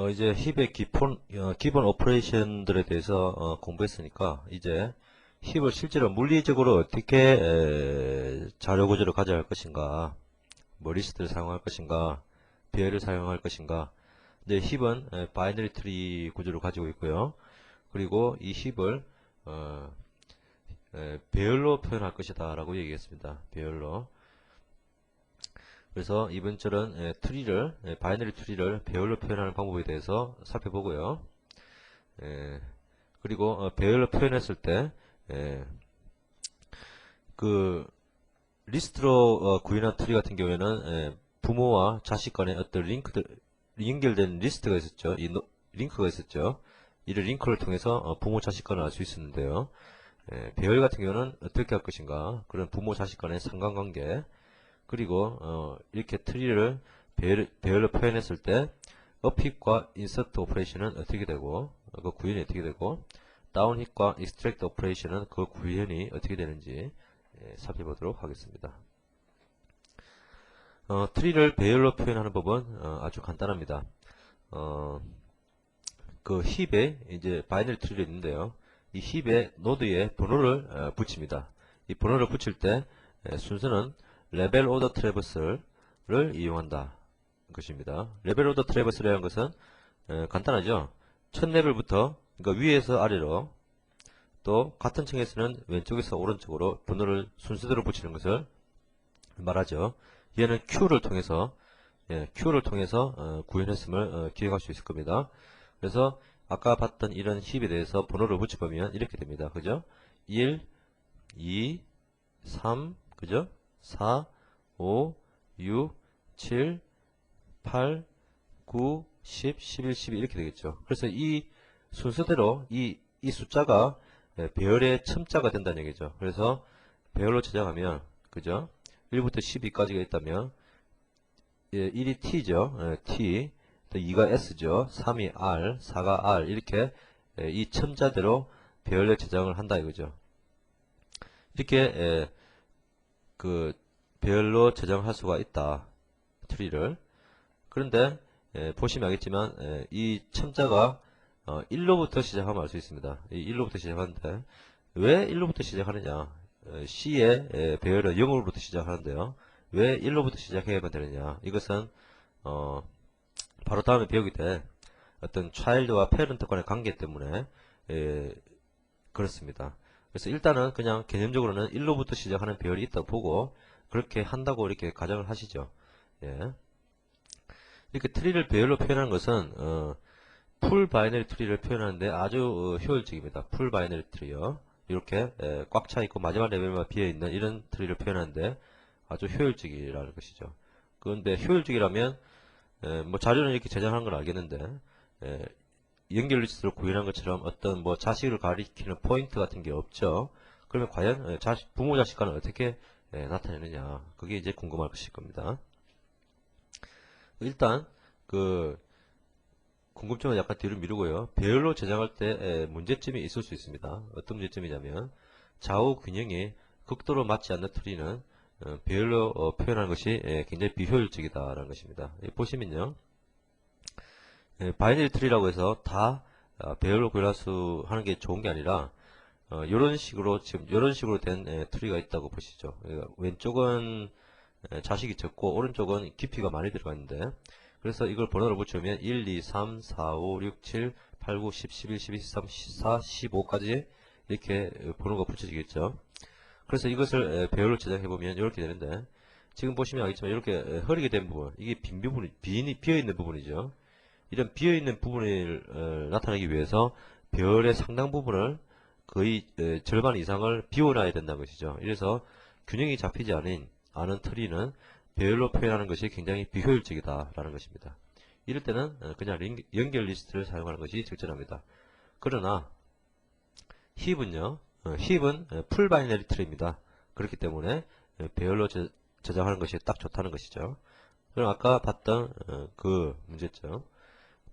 이제 힙의 기본 오퍼레이션들에 대해서 공부했으니까 이제 힙을 실제로 물리적으로 어떻게 자료 구조를 가져갈 것인가, 뭐 리스트를 사용할 것인가, 배열을 사용할 것인가. 근데 힙은 바이너리 트리 구조를 가지고 있고요. 그리고 이 힙을 배열로 표현할 것이다 라고 얘기했습니다. 배열로. 그래서 이번 절은 바이너리 트리를 배열로 표현하는 방법에 대해서 살펴보고요. 그리고 배열로 표현했을 때 그 리스트로 구현한 트리 같은 경우에는 부모와 자식 간의 어떤 연결된 리스트가 있었죠. 링크가 있었죠. 이 링크를 통해서 부모 자식 간을 알 수 있었는데요. 배열 같은 경우는 어떻게 할 것인가, 그런 부모 자식 간의 상관관계, 그리고 이렇게 트리를 배열로 표현했을 때 업힙과 인서트 오퍼레이션은 어떻게 되고, 그 구현이 어떻게 되고, 다운힙과 익스트랙트 오퍼레이션은 그 구현이 어떻게 되는지 살펴보도록 하겠습니다. 트리를 배열로 표현하는 법은 아주 간단합니다. 그 힙에 이제 바이너리 트리가 있는데요. 이 힙에 노드에 번호를 붙입니다. 이 번호를 붙일 때 순서는 레벨 오더 트래버스를 이용한다 것입니다. 레벨 오더 트래버스라는 것은 간단하죠. 첫 레벨부터, 그러니까 위에서 아래로, 또 같은 층에서는 왼쪽에서 오른쪽으로 번호를 순서대로 붙이는 것을 말하죠. 얘는 Q를 통해서 구현했음을 기억할 수 있을 겁니다. 그래서 아까 봤던 이런 힙에 대해서 번호를 붙여보면 이렇게 됩니다. 그죠? 1, 2, 3, 그죠? 4, 5, 6, 7, 8, 9, 10, 11, 12 이렇게 되겠죠. 그래서 이 순서대로 이 숫자가 배열의 첨자가 된다는 얘기죠. 그래서 배열로 저장하면, 그죠? 1부터 12까지가 있다면 1이 T죠. T, 또 2가 S죠. 3이 R, 4가 R, 이렇게 이 첨자대로 배열로 저장을 한다 이거죠. 이렇게 그 배열로 저장할 수가 있다, 트리를. 그런데 보시면 알겠지만 이 첨자가 1로부터 시작하면 알 수 있습니다. 이 1로부터 시작하는데 왜 1로부터 시작하느냐, C의 배열은 0으로부터 시작하는데요. 왜 1로부터 시작해야만 되느냐, 이것은 바로 다음에 배우게 될 어떤 child와 parent 간의 관계 때문에 그렇습니다. 그래서 일단은 그냥 개념적으로는 1로부터 시작하는 배열이 있다고 보고 그렇게 한다고 이렇게 가정을 하시죠. 예. 이렇게 트리를 배열로 표현하는 것은 풀 바이너리 트리를 표현하는데 아주 효율적입니다. 풀 바이너리 트리요. 이렇게 꽉 차 있고 마지막 레벨만 비어 있는 이런 트리를 표현하는데 아주 효율적이라는 것이죠. 그런데 효율적이라면 뭐 자료는 이렇게 저장하는 건 알겠는데 연결 리스트로 구현한 것처럼 어떤 뭐 자식을 가리키는 포인트 같은 게 없죠. 그러면 과연 부모 자식 간은 어떻게 나타내느냐, 그게 이제 궁금할 것일 겁니다. 일단 그 궁금증은 약간 뒤로 미루고요. 배열로 저장할 때 문제점이 있을 수 있습니다. 어떤 문제점이냐면 좌우 균형이 극도로 맞지 않는 트리는 배열로 표현하는 것이 굉장히 비효율적이다라는 것입니다. 보시면요, 바이너리 트리라고 해서 다 배열로 하는 게 좋은 게 아니라 이런 식으로 된 트리가 있다고 보시죠. 왼쪽은 자식이 적고 오른쪽은 깊이가 많이 들어가 있는데, 그래서 이걸 번호를 붙여면 1, 2, 3, 4, 5, 6, 7, 8, 9, 10, 11, 12, 13, 14, 15까지 이렇게 번호가 붙여지겠죠. 그래서 이것을 배열로 저장해보면 이렇게 되는데, 지금 보시면 알겠지만 이렇게 흐리게 된 부분, 이게 비어있는 부분이죠. 이런 비어있는 부분을 나타내기 위해서 배열의 상당 부분을 거의 절반 이상을 비워놔야 된다는 것이죠. 이래서 균형이 잡히지 않은 트리는 배열로 표현하는 것이 굉장히 비효율적이다라는 것입니다. 이럴 때는 그냥 연결 리스트를 사용하는 것이 적절합니다. 그러나 힙은요, 힙은 풀 바이너리 트리입니다. 그렇기 때문에 배열로 저장하는 것이 딱 좋다는 것이죠. 그럼 아까 봤던 그 문제점,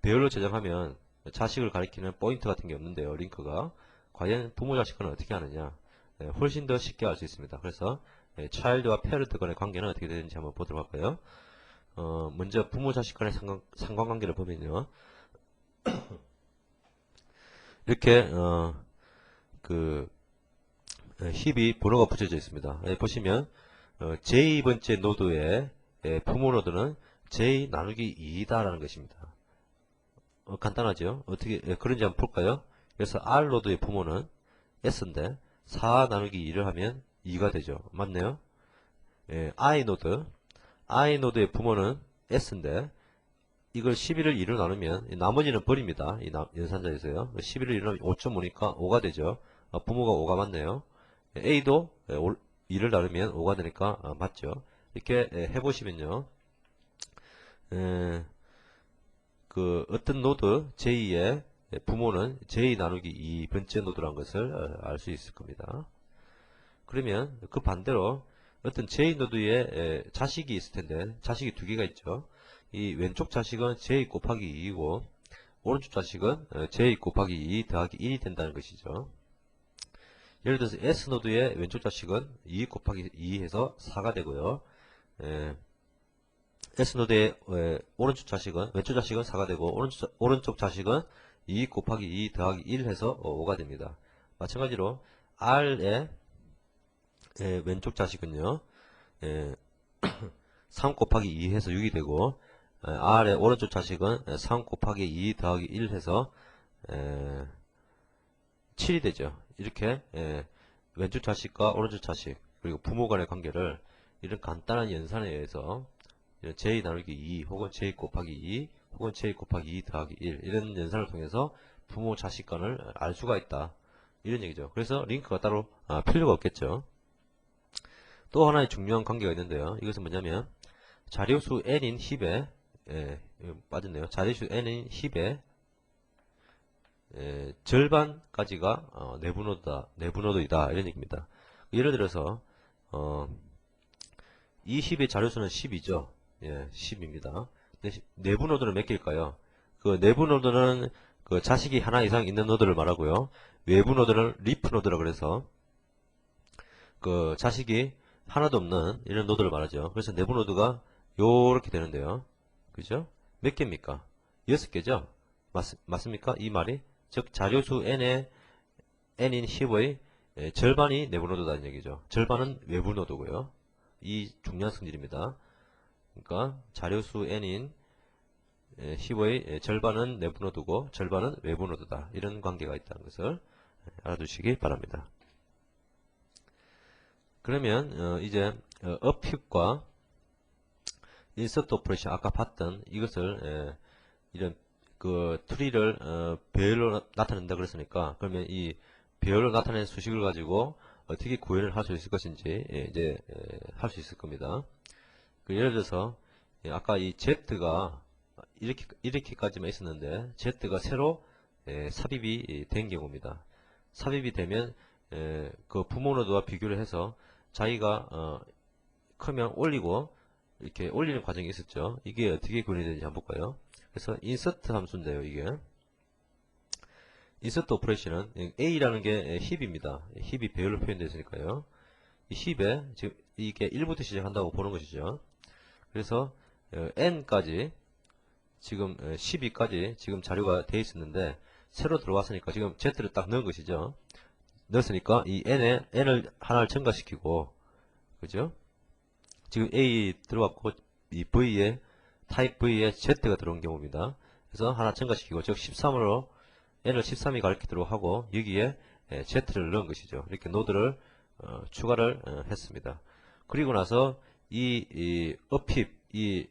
배열로 저장하면 자식을 가리키는 포인트 같은 게 없는데요. 링크가 과연 부모 자식 간은 어떻게 하느냐, 훨씬 더 쉽게 알 수 있습니다. 그래서 child와 parent 간의 관계는 어떻게 되는지 한번 보도록 할까요? 먼저 부모 자식 간의 상관관계를 보면요, 이렇게 그 힙이 번호가 붙여져 있습니다. 보시면 J번째 노드의 부모 노드는 J 나누기 2다라는 것입니다. 간단하죠? 어떻게 그런지 한번 볼까요? 그래서 R 노드의 부모는 S인데 4 나누기 2를 하면 2가 되죠. 맞네요? I 노드의 부모는 S인데 이걸 11을 2로 나누면 나머지는 버립니다. 이 연산자에서요. 11을 2로 나누면 5.5니까 5가 되죠. 부모가 5가 맞네요. A도 2를 나누면 5가 되니까 맞죠. 이렇게 해보시면요. 그 어떤 노드 J의 부모는 J 나누기 2번째 노드라는 것을 알 수 있을 겁니다. 그러면 그 반대로 어떤 J 노드에 자식이 있을 텐데 자식이 두 개가 있죠. 이 왼쪽 자식은 J 곱하기 2이고 오른쪽 자식은 J 곱하기 2 더하기 1이 된다는 것이죠. 예를 들어서 S 노드의 왼쪽 자식은 2 곱하기 2 해서 4가 되고요. S 노드의 오른쪽 자식은 왼쪽 자식은 4가 되고 오른쪽 자식은 2 곱하기 2 더하기 1 해서 5가 됩니다. 마찬가지로 R의 왼쪽 자식은요. 3 곱하기 2 해서 6이 되고 R의 오른쪽 자식은 3 곱하기 2 더하기 1 해서 7이 되죠. 이렇게 왼쪽 자식과 오른쪽 자식 그리고 부모 간의 관계를 이런 간단한 연산에 의해서 J 나누기 2 혹은 J 곱하기 2 혹은 J 곱하기 2 더하기 1 이런 연산을 통해서 부모 자식 간을 알 수가 있다. 이런 얘기죠. 그래서 링크가 따로 필요가 없겠죠. 또 하나의 중요한 관계가 있는데요. 이것은 뭐냐면 자료수 n인 힙에 빠졌네요. 자료수 n인 힙에 절반까지가 내부 노드이다 이런 얘기입니다. 예를 들어서 이 힙의 자료수는 10이죠. 10입니다. 내부 노드는 몇 개일까요? 그 내부 노드는 그 자식이 하나 이상 있는 노드를 말하고요. 외부 노드는 리프 노드라 그래서 그 자식이 하나도 없는 이런 노드를 말하죠. 그래서 내부 노드가 요렇게 되는데요. 그죠? 몇 개입니까? 6개죠? 맞습니까? 이 말이? 즉 자료수 n의 n인 10의 절반이 내부 노드다는 얘기죠. 절반은 외부 노드고요. 이 중요한 성질입니다. 그러니까 자료수 n인 10의 절반은 내부 노드고 절반은 외부 노드다. 이런 관계가 있다는 것을 알아두시기 바랍니다. 그러면 이제 업힙과 인서트 오퍼레이션 아까 봤던 이것을 이런 그 트리를 배열로 나타낸다 그랬으니까 그러면 이 배열로 나타낸 수식을 가지고 어떻게 구현을 할 수 있을 것인지 이제 할 수 있을 겁니다. 그 예를 들어서 아까 이 Z가 이렇게까지만 있었는데 Z가 새로 삽입이 된 경우입니다. 삽입이 되면 그 부모 노드와 비교를 해서 자기가 크면 올리고 이렇게 올리는 과정이 있었죠. 이게 어떻게 구현이 되는지 한번 볼까요? 그래서 인서트 함수인데요. 이게 인서트 오퍼레이션은 A라는 게 힙입니다. 힙이 배열로 표현되어 있으니까요. 이 힙에 지금 이게 1부터 시작한다고 보는 것이죠. 그래서 n까지 지금 12까지 지금 자료가 되어 있었는데 새로 들어왔으니까 지금 z를 딱 넣은 것이죠. 넣었으니까 이 n을 하나를 첨가시키고 그죠? 지금 A 들어왔고 이 V에 타입 V에 Z가 들어온 경우입니다. 그래서 하나 첨가시키고 즉 13으로 n을 13이 가리키도록 하고 여기에 Z를 넣은 것이죠. 이렇게 노드를 추가를 했습니다. 그리고 나서 이 업힙 이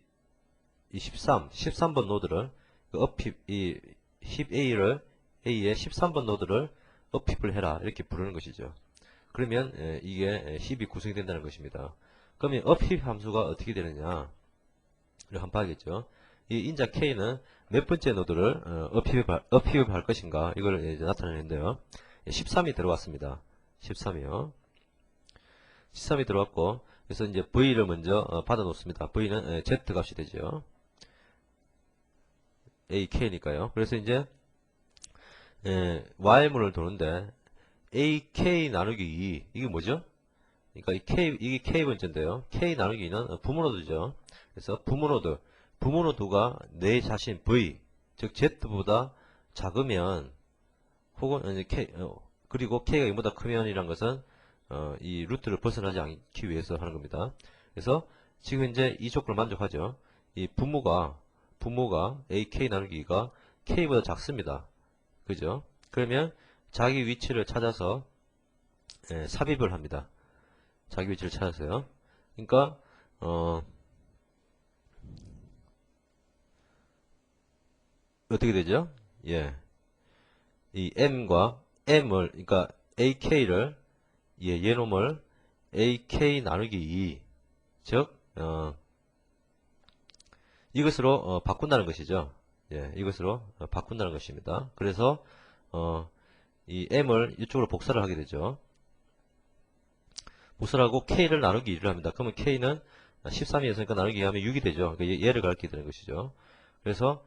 13번 노드를 그 업힙 이 힙 A의 13번 노드를 업힙을 해라 이렇게 부르는 것이죠. 그러면 이게 힙이 구성이 된다는 것입니다. 그러면 업힙 함수가 어떻게 되느냐 한번 봐야겠죠. 이 인자 K는 몇 번째 노드를 업힙을 할 것인가 이걸 이제 나타내는데요. 13이 들어왔습니다. 13이요. 13이 들어왔고 그래서 이제 V를 먼저 받아 놓습니다. V는 Z 값이 되죠. AK니까요. 그래서 이제 Y문을 도는데 AK 나누기 2 이게 뭐죠? 그러니까 이게 K번째인데요. K 나누기 2는 부모노드죠. 그래서 부모노드가 내 자신 V 즉 Z보다 작으면 혹은 이제 그리고 k가 0보다 크면이란 것은 이 루트를 벗어나지 않기 위해서 하는 겁니다. 그래서 지금 이제 이 조건을 만족하죠. 이 분모가 ak 나누기 2가 k보다 작습니다. 그죠? 그러면 자기 위치를 찾아서 삽입을 합니다. 자기 위치를 찾아서요. 그러니까 어떻게 되죠? 예, 이 m을 그러니까 ak를 얘놈을 ak 나누기 2, 즉 이것으로 바꾼다는 것이죠. 예, 이것으로 바꾼다는 것입니다. 그래서 이 m을 이쪽으로 복사를 하게 되죠. 복사를 하고 k를 나누기 2를 합니다. 그러면 k는 13이었으니까 나누기 2 하면 6이 되죠. 그러니까 얘를 가리키게 되는 것이죠. 그래서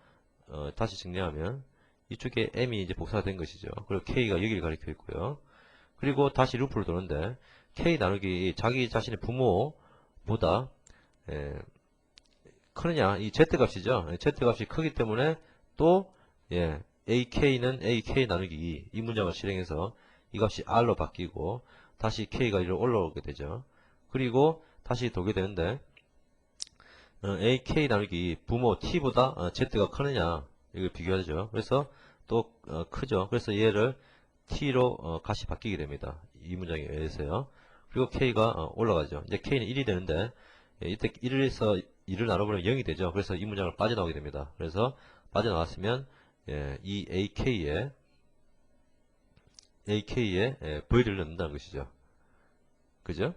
다시 정리하면 이쪽에 m이 이제 복사가 된 것이죠. 그리고 k가 여기를 가리켜 있고요. 그리고 다시 루프를 도는데 k 나누기 자기 자신의 부모보다 크느냐, 이 z값이죠. z값이 크기 때문에 또 ak는 ak 나누기 2, 이 문장을 실행해서 이 값이 r로 바뀌고 다시 k가 이리로 올라오게 되죠. 그리고 다시 도게 되는데 ak 나누기 2, 부모 t보다 z가 크느냐, 이걸 비교하죠. 그래서 또 크죠. 그래서 얘를 t로 값이 바뀌게 됩니다. 이 문장에 의해서요. 그리고 k가 올라가죠. 이제 k는 1이 되는데 이때 1에서 2를 나눠보면 0이 되죠. 그래서 이 문장을 빠져나오게 됩니다. 그래서 빠져나왔으면 이 ak에 v를 넣는다는 것이죠. 그죠?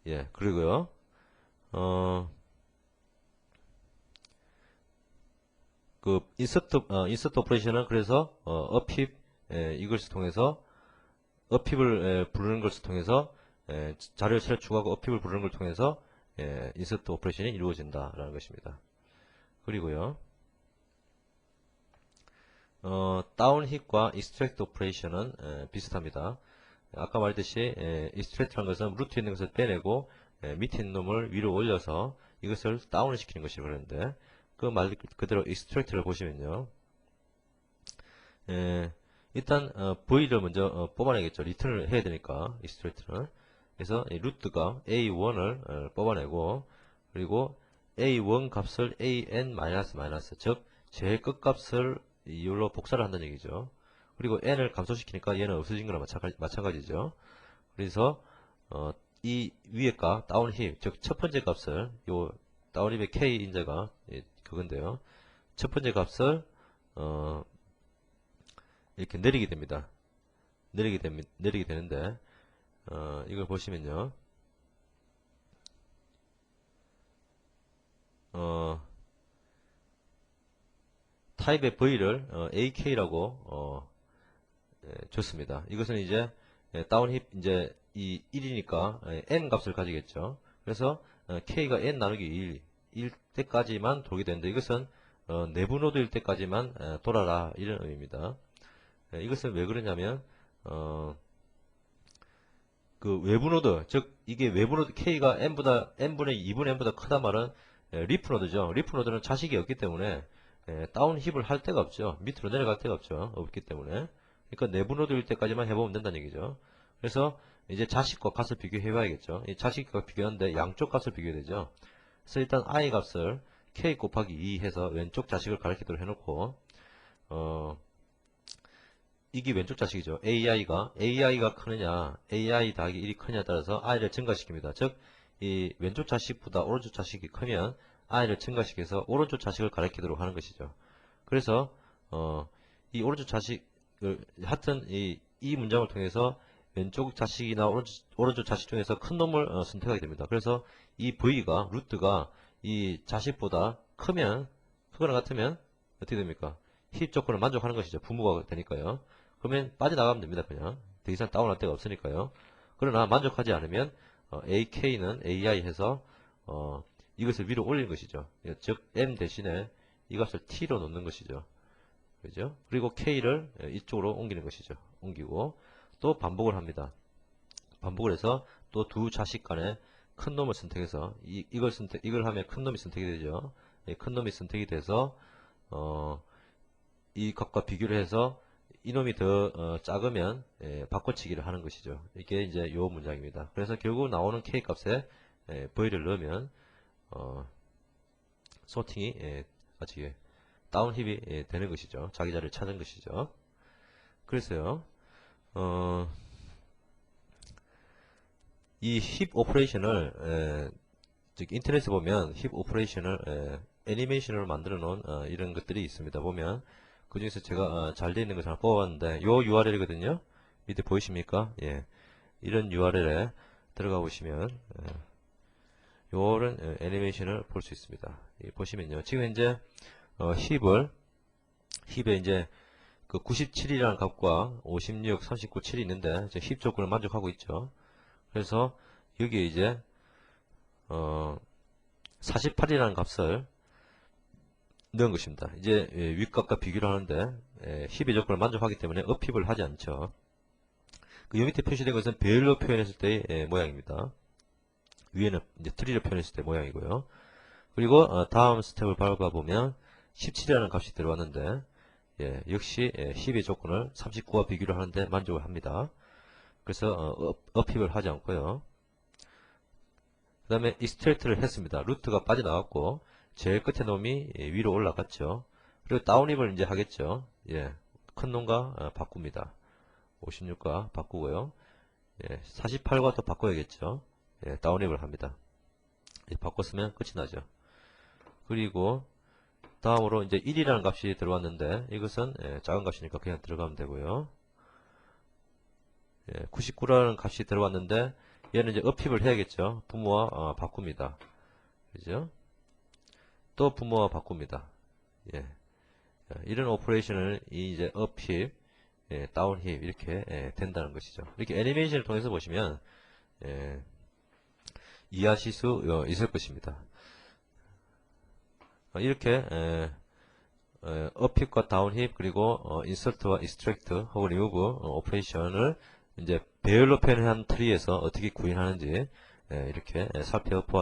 예, 그리고요. 그 인서트 오퍼레이션은 그래서 어핍 이것을 통해서 어핍을 부르는 것을 통해서 자료를 새로 추가하고 어핍을 부르는 걸 통해서 인서트 오퍼레이션이 이루어진다라는 것입니다. 그리고요. 다운힙과 익스트랙트 오퍼레이션은 비슷합니다. 아까 말했듯이 익스트랙트라는 것은 루트에 있는 것을 빼내고 밑에 있는 놈을 위로 올려서 이것을 다운을 시키는 것이라고 그러는데 그 말 그대로 익스트랙트를 보시면요. 일단 V를 먼저 뽑아내겠죠. 리턴을 해야 되니까 익스트랙트는. 그래서 루트가 A1을 뽑아내고 그리고 A1 값을 AN 마이너스 즉 제일 끝값을 이걸로 복사를 한다는 얘기죠. 그리고 n을 감소시키니까 얘는 없어진 거나 마찬가지죠. 그래서 이 위에 값 다운힙 즉 첫 번째 값을 요 다운힙의 k 인자가 그건데요. 첫 번째 값을 이렇게 내리게 됩니다. 내리게 되는데 이걸 보시면요. 타입의 V를 AK라고 줬습니다. 이것은 이제 다운힙 이제 이 1이니까 n 값을 가지겠죠. 그래서 K가 n 나누기 1일 때까지만 돌게 되는데 이것은 내부 노드일 때까지만 돌아라 이런 의미입니다. 이것은 왜 그러냐면 그 외부 노드 즉 이게 외부 노드 K가 n분의 2분의 n보다 크다 말은 리프 노드죠. 리프 노드는 자식이 없기 때문에 다운힙을 할 데가 없죠. 밑으로 내려갈 데가 없기 때문에. 그러니까 내부 노드일 때까지만 해보면 된다는 얘기죠. 그래서 이제 자식과 값을 비교해 봐야겠죠. 이 자식과 비교하는데 양쪽 값을 비교해야 되죠. 그래서 일단 i 값을 k 곱하기 2 해서 왼쪽 자식을 가리키도록 해놓고 이게 왼쪽 자식이죠. AI가 크느냐 AI 더하기 1이 크느냐에 따라서 i를 증가시킵니다. 즉 이 왼쪽 자식보다 오른쪽 자식이 크면 i를 증가시켜서 오른쪽 자식을 가리키도록 하는 것이죠. 그래서 이 오른쪽 자식을 하여튼 이 문장을 통해서 왼쪽 자식이나 오른쪽 자식 중에서 큰 놈을 선택하게 됩니다. 그래서 이 V가 루트가 이 자식보다 크거나 같으면 어떻게 됩니까? 힙 조건을 만족하는 것이죠. 부모가 되니까요. 그러면 빠져나가면 됩니다. 그냥 더 이상 다운할 데가 없으니까요. 그러나 만족하지 않으면 AK는 AI 해서 이것을 위로 올리는 것이죠. 즉 M 대신에 이 값을 T로 놓는 것이죠. 그죠? 그리고 K를 이쪽으로 옮기는 것이죠. 옮기고 또 반복을 합니다. 반복을 해서 또 두 자식 간에 큰 놈을 선택해서 이걸 하면 큰 놈이 선택이 되죠. 큰 놈이 선택이 돼서 이 값과 비교를 해서 이놈이 더 작으면 바꿔치기를 하는 것이죠. 이게 이제 요 문장입니다. 그래서 결국 나오는 k 값에 v를 넣으면 소팅이 아직 다운 힙이 되는 것이죠. 자기 자리를 찾은 것이죠. 그래서요, 이 힙 오퍼레이션을 즉 인터넷에 보면 힙 오퍼레이션을 애니메이션으로 만들어 놓은 이런 것들이 있습니다. 보면 그 중에서 제가 잘 되어 있는 것을 하나 뽑아봤는데 요 URL이거든요. 밑에 보이십니까? 예, 이런 URL에 들어가 보시면 요런 애니메이션을 볼 수 있습니다. 보시면요, 지금 현재 힙에 이제 그 97이라는 값과 56, 39, 7이 있는데 힙 조건을 만족하고 있죠. 그래서 여기에 이제 48이라는 값을 넣은 것입니다. 이제 윗값과 비교를 하는데 힙의 조건을 만족하기 때문에 업힙을 하지 않죠. 그 요 밑에 표시된 것은 배열로 표현했을 때의 모양입니다. 위에는 이제 트리를 표현했을 때 모양이고요. 그리고 다음 스텝을 밟아보면 17이라는 값이 들어왔는데 역시 힙의 조건을 39와 비교를 하는데 만족을 합니다. 그래서 업힙을 하지 않고요. 그 다음에 익스트랙트를 했습니다. 루트가 빠져나왔고 제일 끝에 놈이 위로 올라갔죠. 그리고 다운힙을 이제 하겠죠. 큰 놈과 바꿉니다. 56과 바꾸고요. 48과 또 바꿔야겠죠. 다운힙을 합니다. 바꿨으면 끝이 나죠. 그리고 다음으로 이제 1이라는 값이 들어왔는데 이것은 작은 값이니까 그냥 들어가면 되고요. 99라는 값이 들어왔는데 얘는 이제 업힙을 해야겠죠. 부모와 바꿉니다. 그죠? 또 부모와 바꿉니다. 이런 오퍼레이션을 이제 업힙, 다운힙 이렇게 된다는 것이죠. 이렇게 애니메이션을 통해서 보시면 이해하실 수 있을 것입니다. 이렇게 업힙과 다운힙 그리고 인서트와 익스트랙트 혹은 리무브 오퍼레이션을 이제 배열로 표현한 트리에서 어떻게 구현하는지 이렇게 살펴보았습니다.